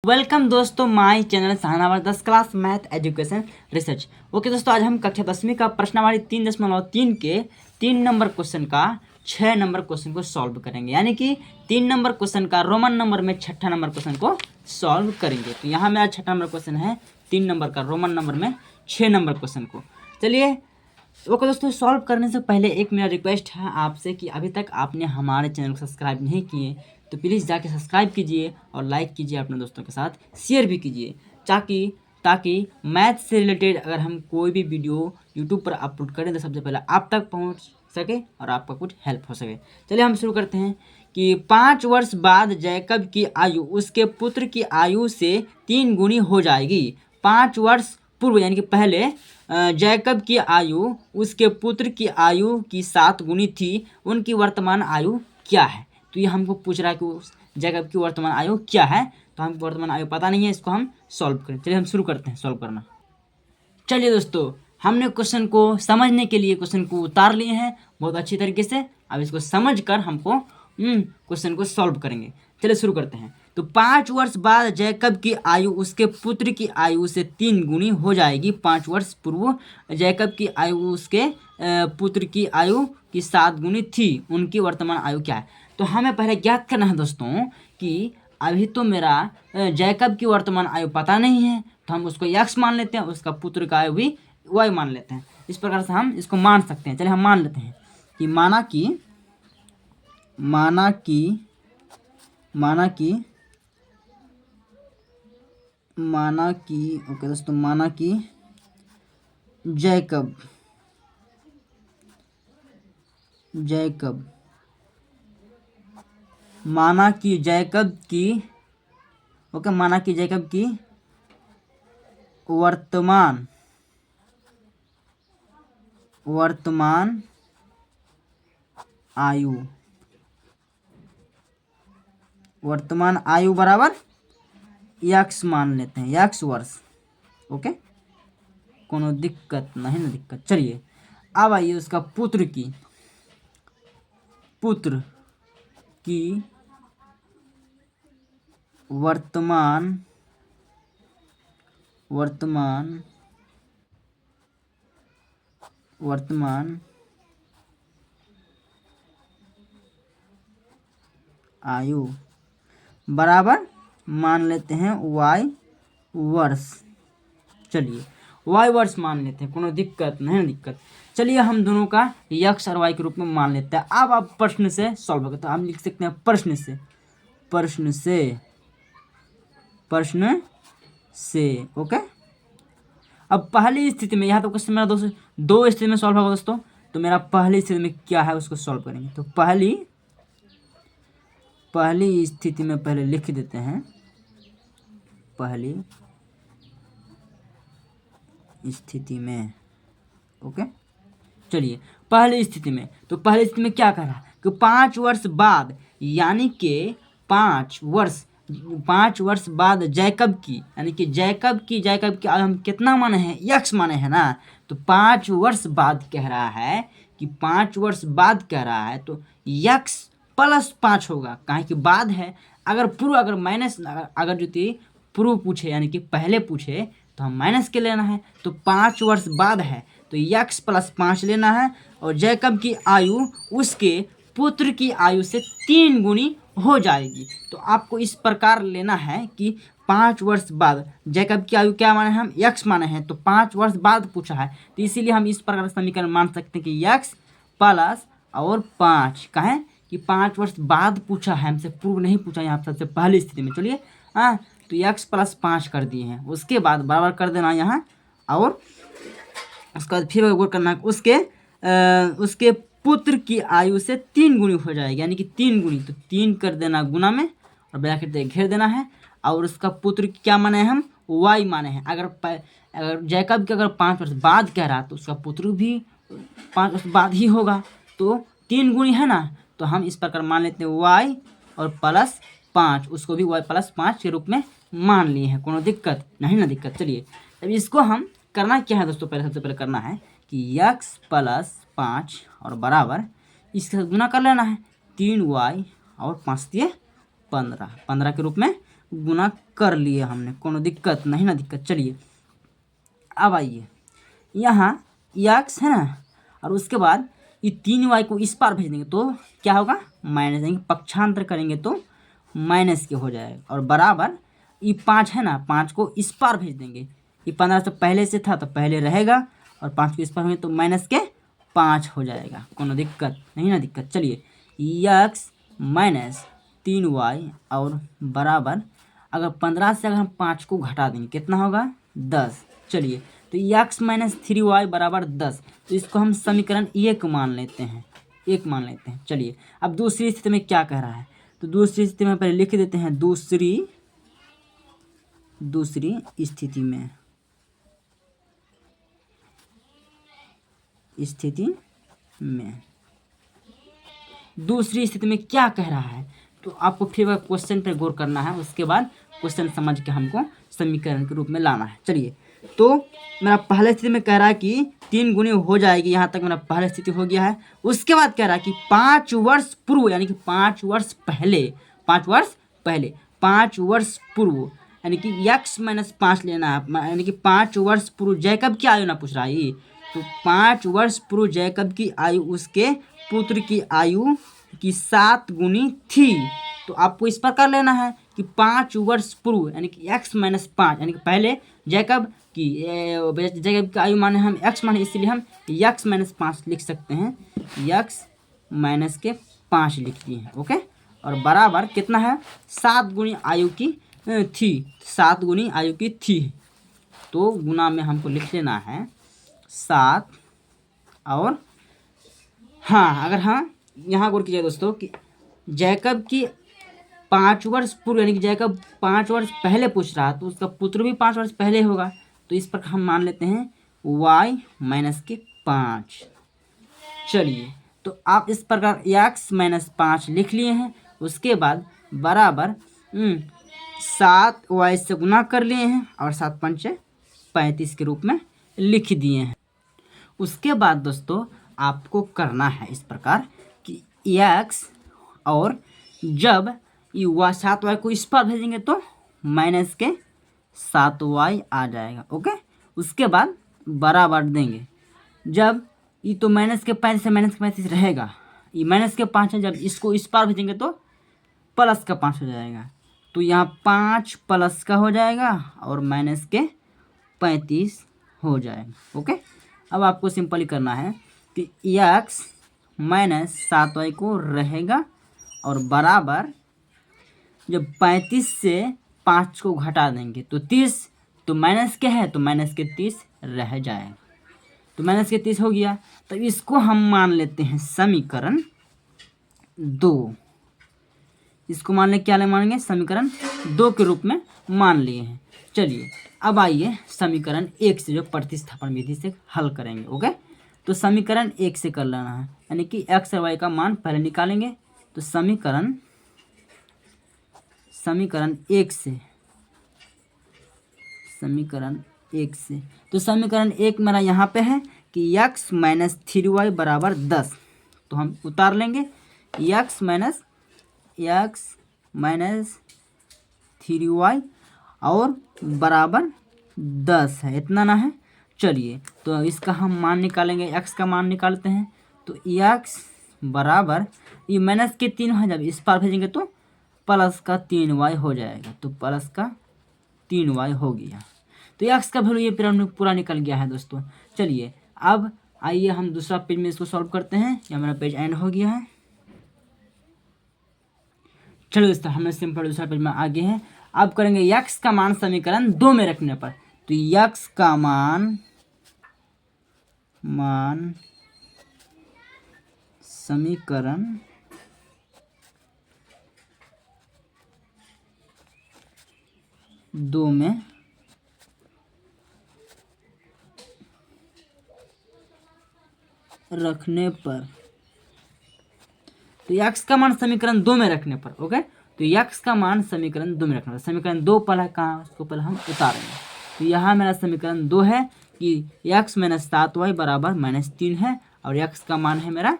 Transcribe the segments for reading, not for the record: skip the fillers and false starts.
Welcome दोस्तों my channel सहानावर 10 class math education research. Okay दोस्तों, आज हम कक्षा 10वीं का प्रश्नावली 3.3 के 3 नंबर क्वेश्चन का 6 नंबर क्वेश्चन को सॉल्व करेंगे। यानी कि 3 नंबर क्वेश्चन का रोमन नंबर में 6ठा नंबर क्वेश्चन को सॉल्व करेंगे। तो यहाँ मेरा 6ठा नंबर क्वेश्चन है 3 नंबर का रोमन नंबर में 6 नंबर क्वेश्चन को। चलिए ओके दोस्तों, सॉल्व करने से पहले एक मेरा रिक्वेस्ट है आपसे कि अभी तक आपने हमारे चैनल को सब्सक्राइब नहीं किए तो प्लीज़ जाके सब्सक्राइब कीजिए और लाइक कीजिए, अपने दोस्तों के साथ शेयर भी कीजिए ताकि मैथ से रिलेटेड अगर हम कोई भी वीडियो यूट्यूब पर अपलोड करें तो सबसे पहले आप तक पहुंच सके और आपका कुछ हेल्प हो सके। चलिए हम शुरू करते हैं कि 5 वर्ष बाद जैकब की आयु उसके पुत्र की आयु से 3 गुनी हो जाएगी। 5 वर्ष पूर्व यानी कि पहले जैकब की आयु उसके पुत्र की आयु की 7 गुनी थी। उनकी वर्तमान आयु क्या है? तो ये हमको पूछ रहा है कि उस जैकब की वर्तमान आयु क्या है। तो हमको वर्तमान आयु पता नहीं है, इसको हम सॉल्व करें। चलिए हम शुरू करते हैं सॉल्व करना। चलिए दोस्तों, हमने क्वेश्चन को समझने के लिए क्वेश्चन को उतार लिए हैं बहुत अच्छी तरीके से। अब इसको समझ कर हमको क्वेश्चन को सॉल्व करेंगे। चलिए शुरू करते हैं। तो 5 वर्ष बाद जैकब की आयु उसके पुत्र की आयु से 3 गुनी हो जाएगी। 5 वर्ष पूर्व जैकब की आयु उसके पुत्र की आयु की 7 गुनी थी। उनकी वर्तमान आयु क्या है? तो हमें पहले ज्ञात करना है दोस्तों कि अभी तो मेरा जैकब की वर्तमान आयु पता नहीं है, तो हम उसको x मान लेते हैं, उसका पुत्र का आयु भी y मान लेते हैं। इस प्रकार से हम इसको मान सकते हैं। चलिए हम मान लेते हैं कि माना कि ओके दोस्तों, माना कि जैकब माना कि जैकब की वर्तमान आयु बराबर x मान लेते हैं, x वर्ष। ओके, कोनो दिक्कत नहीं ना दिक्कत। चलिए अब आइए उसका पुत्र की वर्तमान आयु बराबर मान लेते हैं y वर्ष। चलिए y वर्ष मान लेते हैं, कोनो दिक्कत नहीं दिक्कत। चलिए हम दोनों का x और y के रूप में मान लेते हैं। अब आप प्रश्न से सॉल्व करते हैं। हम लिख सकते हैं प्रश्न से। ओके, अब पहली स्थिति में यहाँ तो क्वेश्चन मेरा दो स्थिति में सॉल्व होगा दोस्तों। तो मेरा पहली स्थिति में क्या है उसको सॉल्व करेंगे। तो पहली स्थिति में पहले लिख देते हैं। पहली स्थिति में ओके, चलिए पहली स्थिति में क्या कर रहा है कि 5 वर्ष बाद यानी कि 5 वर्ष बाद जैकब की यानी कि जैकब की आयु हम कितना माने हैं, x माने हैं ना। तो 5 वर्ष बाद कह रहा है कि 5 वर्ष बाद कह रहा है तो x प्लस 5 होगा, काहे कि बाद है। अगर माइनस जो थी पूर्व पूछे यानी कि पहले पूछे तो हम माइनस के लेना है। तो 5 वर्ष बाद है तो x प्लस 5 लेना है और जैकब की आयु उसके पुत्र की आयु से 3 गुनी हो जाएगी। तो आपको इस प्रकार लेना है कि 5 वर्ष बाद जैकब की आयु क्या माने हैं, हम x माने हैं। तो 5 वर्ष बाद पूछा है तो इसीलिए हम इस प्रकार समीकरण मान सकते हैं कि x प्लस और 5 कहें कि 5 वर्ष बाद पूछा है, हमसे पूर्व नहीं पूछा यहाँ सबसे पहली स्थिति में। चलिए तो x प्लस 5 कर दिए हैं। उसके बाद बराबर कर देना यहाँ और उसके बाद फिर गौर करना उसके पुत्र की आयु से 3 गुनी हो जाएगी यानी कि 3 गुनी। तो 3 कर देना गुना में और ब्रैकेट घेर देना है। और उसका पुत्र क्या माने हैं, हम y माने हैं। अगर जैकब के 5 वर्ष बाद कह रहा तो उसका पुत्र भी 5 वर्ष बाद ही होगा। तो 3 गुनी है ना, तो हम इस प्रकार मान लेते हैं y और प्लस 5, उसको भी y प्लस 5 के रूप में मान लिए हैं। कोनो दिक्कत नहीं ना दिक्कत। चलिए अब इसको हम करना क्या है दोस्तों, सबसे पहले करना है कि x प्लस 5 और बराबर इसका गुना कर लेना है 3y और 5 दिए 15 के रूप में गुना कर लिए हमने, कोनो दिक्कत नहीं ना, दिक्कत। चलिए अब आइए यहाँ x है ना, और उसके बाद ये 3y को इस पार भेज देंगे तो क्या होगा, माइनस देंगे, पक्षांतर करेंगे तो माइनस के हो जाएगा, और बराबर ये 5 है ना, 5 को इस पार भेज देंगे, ये 15 से पहले से था तो पहले रहेगा, और 5 को इस पार होंगे तो माइनस के 5 हो जाएगा, कोनो दिक्कत नहीं ना, दिक्कत। चलिए x माइनस 3y और बराबर, अगर 15 से अगर हम 5 को घटा देंगे कितना होगा, 10। चलिए तो x माइनस 3y बराबर 10, तो इसको हम समीकरण 1 मान लेते हैं, 1 मान लेते हैं। चलिए अब दूसरी स्थिति में क्या कह रहा है, तो दूसरी स्थिति में पहले लिख देते हैं, दूसरी स्थिति में दूसरी स्थिति में क्या कह रहा है, तो आपको फिर क्वेश्चन पर गौर करना है, उसके बाद क्वेश्चन समझ के हमको समीकरण के रूप में लाना है। चलिए तो मेरा पहले स्थिति में कह रहा है कि 3 गुनी हो जाएगी, यहाँ तक मेरा पहला स्थिति हो गया है। उसके बाद कह रहा है कि 5 वर्ष पूर्व, यानी कि 5 वर्ष पहले, 5 वर्ष पूर्व, यानी कि x माइनस 5 लेना है, यानी कि 5 वर्ष पूर्व जैकब की आयु ना पूछ रहा है, तो 5 वर्ष पूर्व जैकब की आयु उसके पुत्र की आयु की 7 गुनी थी। तो आपको इस प्रकार लेना है कि 5 वर्ष पूर्व, यानी कि x माइनस 5, यानी कि पहले जैकब की आयु माने हम x माने, इसलिए हम x माइनस 5 लिख सकते हैं, x माइनस के 5 लिख दिए हैं। ओके, और बराबर कितना है, 7 गुनी आयु की थी, 7 गुनी आयु की थी, तो गुना में हमको लिख लेना है 7, और हाँ अगर हाँ यहाँ गौर कीजिए दोस्तों कि जैकब की 5 वर्ष पूर्व, यानी कि जैकब 5 वर्ष पहले पूछ रहा, तो उसका पुत्र भी 5 वर्ष पहले होगा, तो इस पर हम मान लेते हैं y माइनस के 5। चलिए तो आप इस प्रकार x माइनस 5 लिख लिए हैं, उसके बाद बराबर 7y से गुना कर लिए हैं, और 7 पंचे 35 के रूप में लिख दिए हैं। उसके बाद दोस्तों आपको करना है इस प्रकार कि x, और जब ये 7y को इस पर भेजेंगे तो माइनस के 7y आ जाएगा। ओके, उसके बाद बराबर देंगे, जब ये तो माइनस के 5 से माइनस के 35 रहेगा, ये माइनस के 5 है, जब इसको इस पार भेजेंगे तो प्लस का 5 हो जाएगा, तो यहाँ 5 प्लस का हो जाएगा और माइनस के 35 हो जाएगा। ओके, अब आपको सिंपली करना है कि x माइनस 7y को रहेगा, और बराबर जब 35 से 5 को घटा देंगे तो 30, तो माइनस के है तो माइनस के 30 रह जाएगा, तो माइनस के 30 हो गया। तो इसको हम मान लेते हैं समीकरण 2, इसको मान ले, क्या ले मानेंगे, समीकरण 2 के रूप में मान लिए हैं। चलिए अब आइए समीकरण 1 से जो प्रतिस्थापन विधि से हल करेंगे। ओके, तो समीकरण 1 से कर लेना है, यानी कि x और y का मान पहले निकालेंगे, तो समीकरण 1 से, तो समीकरण 1 मेरा यहाँ पे है कि x माइनस 3y बराबर 10, तो हम उतार लेंगे x माइनस 3y और बराबर 10 है, इतना ना है। चलिए तो इसका हम मान निकालेंगे, x का मान निकालते हैं, तो x बराबर ये माइनस के 3 है, जब इस पार भेजेंगे तो प्लस का 3y हो जाएगा, तो प्लस का 3y हो गया, तो x का वैल्यू ये पूरा निकल गया है दोस्तों। चलिए अब आइए हम दूसरा पेज में इसको सॉल्व करते हैं, या मेरा पेज एंड हो गया है। चलो दोस्तों हमने सिंपल दूसरा पेज में आगे हैं, अब करेंगे x का मान समीकरण 2 में रखने पर, तो x का मान समीकरण 2 में रखने पर, तो x का मान समीकरण 2 में रखने पर, ओके, तो x का मान समीकरण 2 में रखना है। समीकरण 2 पहले कहाँ, उसको पहले हम उतारेंगे, तो यहाँ मेरा समीकरण 2 है कि x माइनस 7y बराबर माइनस 3 है, और x का मान है मेरा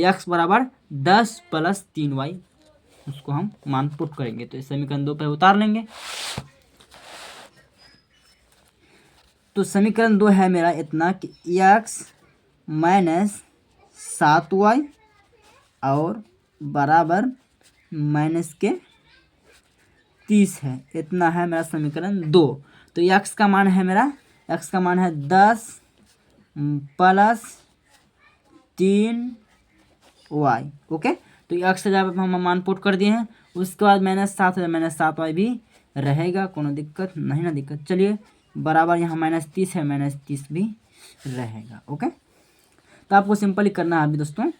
x बराबर 10 प्लस 3y उसको हम मान पुट करेंगे। तो इस समीकरण 2 पे उतार लेंगे। तो समीकरण 2 है मेरा इतना कि x माइनस 7y और बराबर माइनस के 30 है। इतना है मेरा समीकरण 2। तो x का मान है मेरा, x का मान है 10 प्लस 3y। ओके, तो x से जब हम मान पुट कर दिए हैं, उसके बाद -7y भी रहेगा, कोनो दिक्कत नहीं ना दिक्कत। चलिए बराबर यहाँ -30 है, -30 भी रहेगा। ओके, तो आपको सिंपली करना है अभी दोस्तों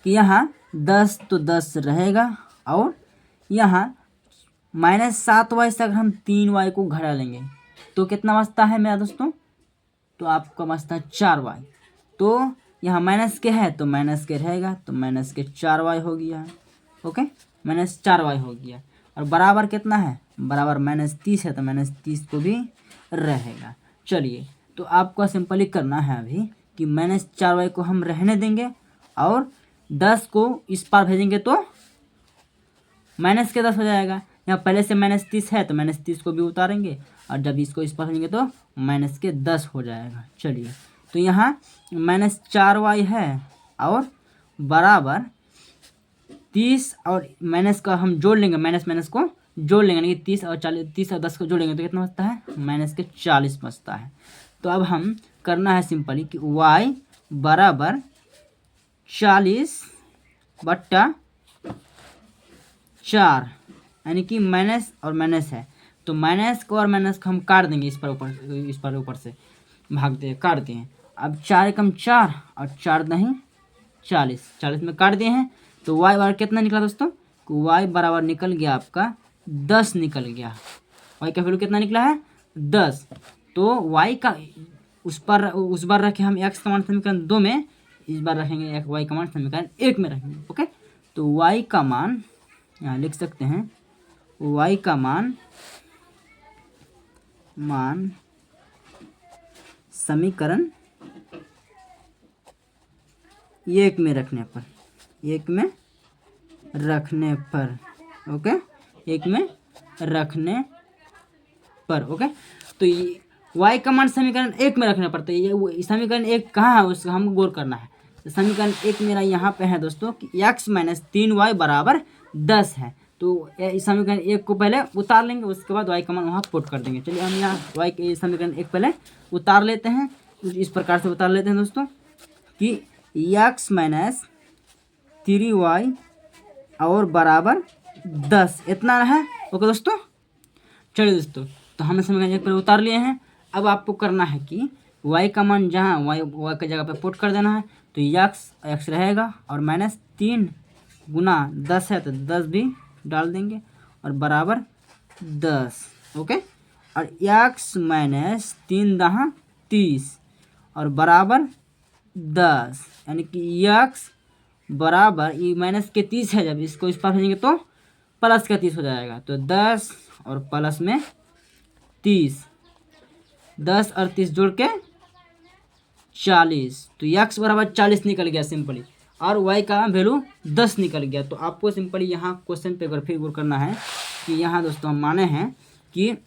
कि यहाँ 10 तो 10 रहेगा और यहाँ -7y से अगर हम 3y को घटा लेंगे तो कितना बचता है मेरा दोस्तों? तो आपका बचता है 4y। तो यहाँ माइनस के है तो माइनस के रहेगा, तो माइनस के 4y हो गया। ओके, -4y हो गया। और बराबर कितना है? बराबर -30 है, तो -30 को भी रहेगा। चलिए, तो आपको सिंपली करना है अभी कि -4y को हम रहने देंगे और 10 को इस पार भेजेंगे तो माइनस के 10 हो जाएगा। यहाँ पहले से -30 है तो -30 को भी उतारेंगे और जब इसको इस पार भेजेंगे तो माइनस के 10 हो जाएगा। चलिए, तो यहाँ -4y है और बराबर 30 और माइनस का हम जोड़ लेंगे, माइनस को जोड़ लेंगे, यानी कि 30 और 10 को जोड़ेंगे तो कितना बचता है? -40 बचता है। तो अब हम करना है सिंपली कि y बराबर 40/4, यानी कि माइनस और माइनस है तो माइनस को और माइनस को हम काट देंगे, इस पर ऊपर से भागते हैं, काटते हैं। अब 4 एकम 4 और 4 नहीं 40, 40 में काट दिए हैं तो y बराबर कितना निकला दोस्तों? y बराबर निकल गया आपका 10 निकल गया। y का वैल्यू कितना निकला है? 10। तो y का उस बार रखे हम x का मान समीकरण 2 में, इस बार रखेंगे y का मान समीकरण 1 में रखेंगे। ओके, तो y का मान यहाँ लिख सकते हैं, y का मान समीकरण 1 में रखने पर, 1 में रखने पर, ओके, 1 में रखने पर। ओके, तो y का मान समीकरण 1 में रखने पर, तो ये समीकरण 1 कहाँ है उसका हमको गौर करना है। तो समीकरण 1 मेरा यहाँ पे है दोस्तों कि x माइनस 3y बराबर 10 है। तो इस समीकरण 1 को पहले उतार लेंगे, उसके बाद y का मान वहाँ पुट कर देंगे। चलिए हम यहाँ y के समीकरण 1 पहले उतार लेते हैं। इस प्रकार से उतार लेते हैं दोस्तों कि x माइनस 3y और बराबर 10 इतना है। ओके दोस्तों, चलिए दोस्तों, तो हमने समीकरण 1 पर उतार लिए हैं। अब आपको करना है कि y का मान जहाँ y की जगह पे पुट कर देना है, तो x रहेगा और -3 गुना 10 है तो 10 भी डाल देंगे और बराबर 10। ओके, और x माइनस 3 दहा 30 और बराबर 10, यानी कि x बराबर ये माइनस के 30 है, जब इसको इस पार भेजेंगे तो प्लस का 30 हो जाएगा। तो 10 और प्लस में 30, 10 और 30 जोड़ के 40, तो x बराबर 40 निकल गया सिंपली, और y का वैल्यू 10 निकल गया। तो आपको सिंपली यहाँ क्वेश्चन पे फिर गौर करना है कि यहाँ दोस्तों हम माने हैं कि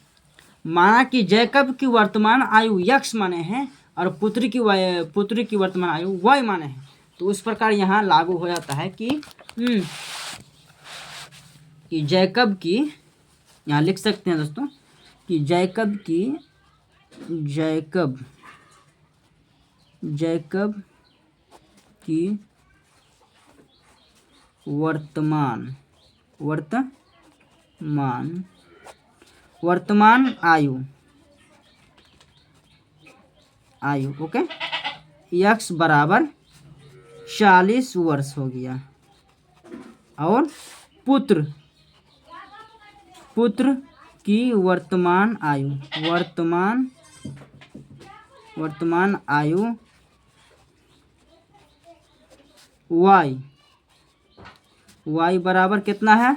माना कि जैकब की वर्तमान आयु x माने हैं और पुत्री की वर्तमान आयु y माने हैं। तो उस प्रकार यहाँ लागू हो जाता है कि जैकब की, यहाँ लिख सकते हैं दोस्तों कि जैकब की वर्तमान आयु ओके x बराबर 40 वर्ष हो गया और पुत्र की वर्तमान आयु y बराबर कितना है?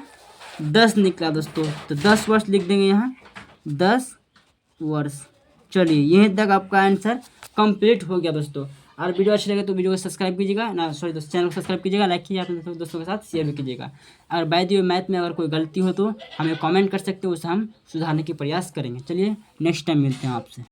10 निकला दोस्तों। तो 10 वर्ष लिख देंगे यहाँ, 10 वर्ष। चलिए यहीं तक आपका आंसर कंप्लीट हो गया दोस्तों। और वीडियो अच्छी लगे तो वीडियो को सब्सक्राइब कीजिएगा ना, सॉरी दोस्तों, चैनल को सब्सक्राइब कीजिएगा, लाइक कीजिएगा, अपने दोस्तों के साथ शेयर भी कीजिएगा। अगर बाय द वे मैथ में अगर कोई गलती हो तो हमें कमेंट कर सकते हो, उसे हम सुधारने की प्रयास करेंगे। चलिए नेक्स्ट टाइम मिलते हैं आपसे।